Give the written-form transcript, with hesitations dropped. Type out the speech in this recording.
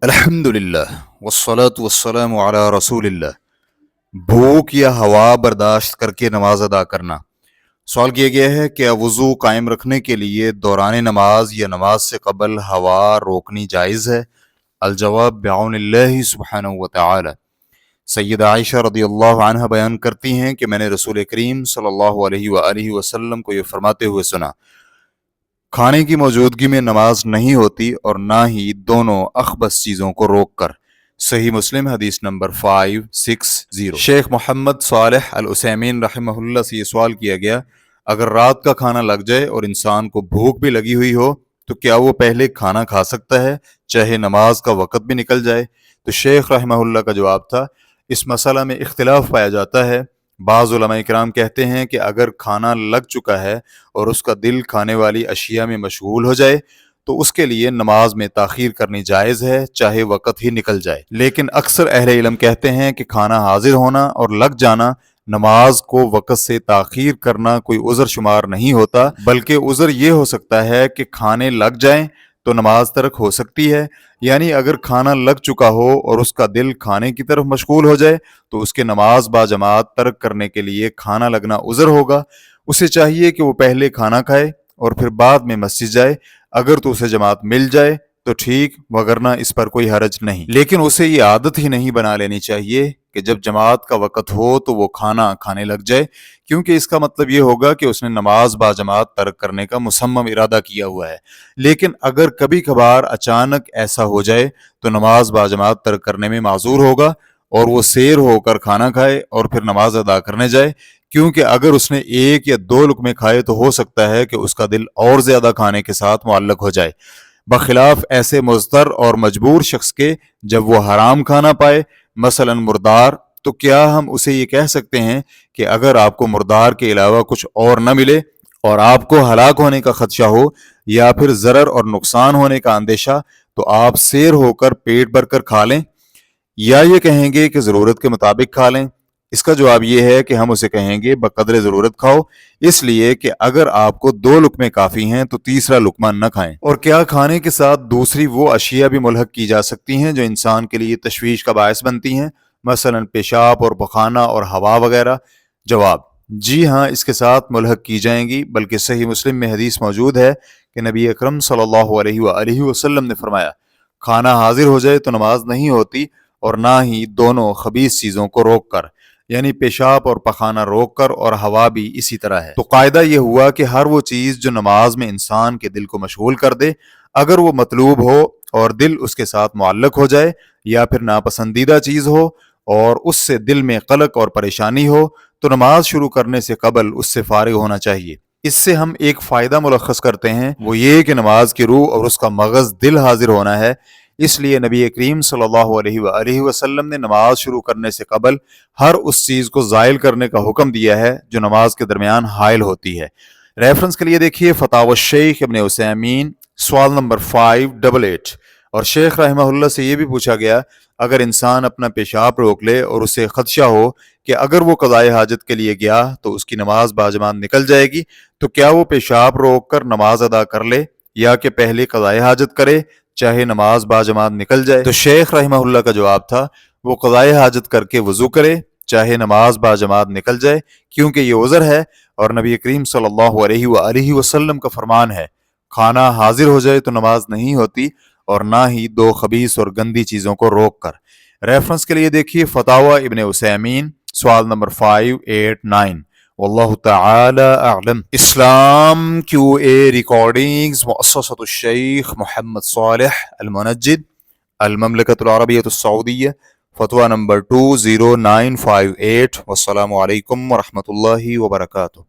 الحمدللہ والصلاة والسلام علی رسول اللہ۔ بھوک یا ہوا برداشت کر کے نماز ادا کرنا۔ سوال کیا گیا ہے کہ وضو قائم رکھنے کے لیے دوران نماز یا نماز سے قبل ہوا روکنی جائز ہے؟ الجواب بعون اللہ سبحانہ وتعالی۔ سیدہ عائشہ رضی اللہ عنہ بیان کرتی ہیں کہ میں نے رسول کریم صلی اللہ علیہ وآلہ وسلم کو یہ فرماتے ہوئے سنا، کھانے کی موجودگی میں نماز نہیں ہوتی اور نہ ہی دونوں اخبث چیزوں کو روک کر۔ صحیح مسلم حدیث نمبر 560۔ شیخ محمد صالح العثیمین رحمہ اللہ سے یہ سوال کیا گیا، اگر رات کا کھانا لگ جائے اور انسان کو بھوک بھی لگی ہوئی ہو تو کیا وہ پہلے کھانا کھا سکتا ہے چاہے نماز کا وقت بھی نکل جائے؟ تو شیخ رحمہ اللہ کا جواب تھا، اس مسئلہ میں اختلاف پایا جاتا ہے۔ بعض علماء کرام کہتے ہیں کہ اگر کھانا لگ چکا ہے اور اس کا دل کھانے والی اشیاء میں مشغول ہو جائے تو اس کے لیے نماز میں تاخیر کرنی جائز ہے چاہے وقت ہی نکل جائے، لیکن اکثر اہل علم کہتے ہیں کہ کھانا حاضر ہونا اور لگ جانا نماز کو وقت سے تاخیر کرنا کوئی عذر شمار نہیں ہوتا، بلکہ عذر یہ ہو سکتا ہے کہ کھانے لگ جائیں تو نماز ترک ہو سکتی ہے، یعنی اگر کھانا لگ چکا ہو اور اس کا دل کھانے کی طرف مشغول ہو جائے تو اس کے نماز با جماعت ترک کرنے کے لیے کھانا لگنا عذر ہوگا۔ اسے چاہیے کہ وہ پہلے کھانا کھائے اور پھر بعد میں مسجد جائے، اگر تو اسے جماعت مل جائے تو ٹھیک، وگرنہ اس پر کوئی حرج نہیں، لیکن اسے یہ عادت ہی نہیں بنا لینی چاہیے کہ جب جماعت کا وقت ہو تو وہ کھانا کھانے لگ جائے، کیونکہ اس کا مطلب یہ ہوگا کہ اس نے نماز با جماعت ترک کرنے کا مصمم ارادہ کیا ہوا ہے۔ لیکن اگر کبھی کبھار اچانک ایسا ہو جائے تو نماز با جماعت ترک کرنے میں معذور ہوگا اور وہ سیر ہو کر کھانا کھائے اور پھر نماز ادا کرنے جائے، کیونکہ اگر اس نے 1 یا 2 لقمے کھائے تو ہو سکتا ہے کہ اس کا دل اور زیادہ کھانے کے ساتھ معلق ہو جائے، بخلاف ایسے مضطر اور مجبور شخص کے جب وہ حرام کھانا پائے، مثلا مردار، تو کیا ہم اسے یہ کہہ سکتے ہیں کہ اگر آپ کو مردار کے علاوہ کچھ اور نہ ملے اور آپ کو ہلاک ہونے کا خدشہ ہو یا پھر ضرر اور نقصان ہونے کا اندیشہ تو آپ سیر ہو کر پیٹ بھر کر کھا لیں، یا یہ کہیں گے کہ ضرورت کے مطابق کھا لیں؟ اس کا جواب یہ ہے کہ ہم اسے کہیں گے بقدر ضرورت کھاؤ، اس لیے کہ اگر آپ کو 2 لقمے کافی ہیں تو تیسرا لقمہ نہ کھائیں۔ اور کیا کھانے کے ساتھ دوسری وہ اشیاء بھی ملحق کی جا سکتی ہیں جو انسان کے لیے تشویش کا باعث بنتی ہیں، مثلا پیشاب اور پخانہ اور ہوا وغیرہ؟ جواب، جی ہاں، اس کے ساتھ ملحق کی جائیں گی، بلکہ صحیح مسلم میں حدیث موجود ہے کہ نبی اکرم صلی اللہ علیہ وآلہ وسلم نے فرمایا، کھانا حاضر ہو جائے تو نماز نہیں ہوتی اور نہ ہی دونوں خبیث چیزوں کو روک کر، یعنی پیشاب اور پخانہ روک کر، اور ہوا بھی اسی طرح ہے۔ تو قاعدہ یہ ہوا کہ ہر وہ چیز جو نماز میں انسان کے دل کو مشغول کر دے، اگر وہ مطلوب ہو اور دل اس کے ساتھ معلق ہو جائے، یا پھر ناپسندیدہ چیز ہو اور اس سے دل میں قلق اور پریشانی ہو، تو نماز شروع کرنے سے قبل اس سے فارغ ہونا چاہیے۔ اس سے ہم ایک فائدہ ملخص کرتے ہیں، وہ یہ کہ نماز کی روح اور اس کا مغز دل حاضر ہونا ہے، اس لیے نبی کریم صلی اللہ علیہ وآلہ وسلم نے نماز شروع کرنے سے قبل ہر اس چیز کو زائل کرنے کا حکم دیا ہے جو نماز کے درمیان حائل ہوتی ہے۔ ریفرنس کے لیے دیکھیے فتاوی الشیخ ابن عثیمین، سوال نمبر 588۔ اور شیخ رحمہ اللہ سے یہ بھی پوچھا گیا، اگر انسان اپنا پیشاب روک لے اور اسے خدشہ ہو کہ اگر وہ قضائے حاجت کے لیے گیا تو اس کی نماز باجماعت نکل جائے گی، تو کیا وہ پیشاب روک کر نماز ادا کر لے یا کہ پہلے قضائے حاجت کرے چاہے نماز باجماعت نکل جائے؟ تو شیخ رحمہ اللہ کا جواب تھا، وہ قضائے حاجت کر کے وضو کرے چاہے نماز باجماعت نکل جائے، کیونکہ یہ عذر ہے اور نبی کریم صلی اللہ علیہ وآلہ وسلم کا فرمان ہے، کھانا حاضر ہو جائے تو نماز نہیں ہوتی اور نہ ہی 2 خبیث اور گندی چیزوں کو روک کر۔ ریفرنس کے لیے دیکھیے فتاوی ابن عثیمین، سوال نمبر 589۔ واللہ تعالی اعلم۔ اسلام کیو اے ریکارڈنگز، مؤسسۃ الشیخ محمد صالح المنجد، المملکۃ العربیۃ السعودیہ، فتویٰ نمبر 20958۔ والسلام علیکم ورحمۃ اللہ وبرکاتہ۔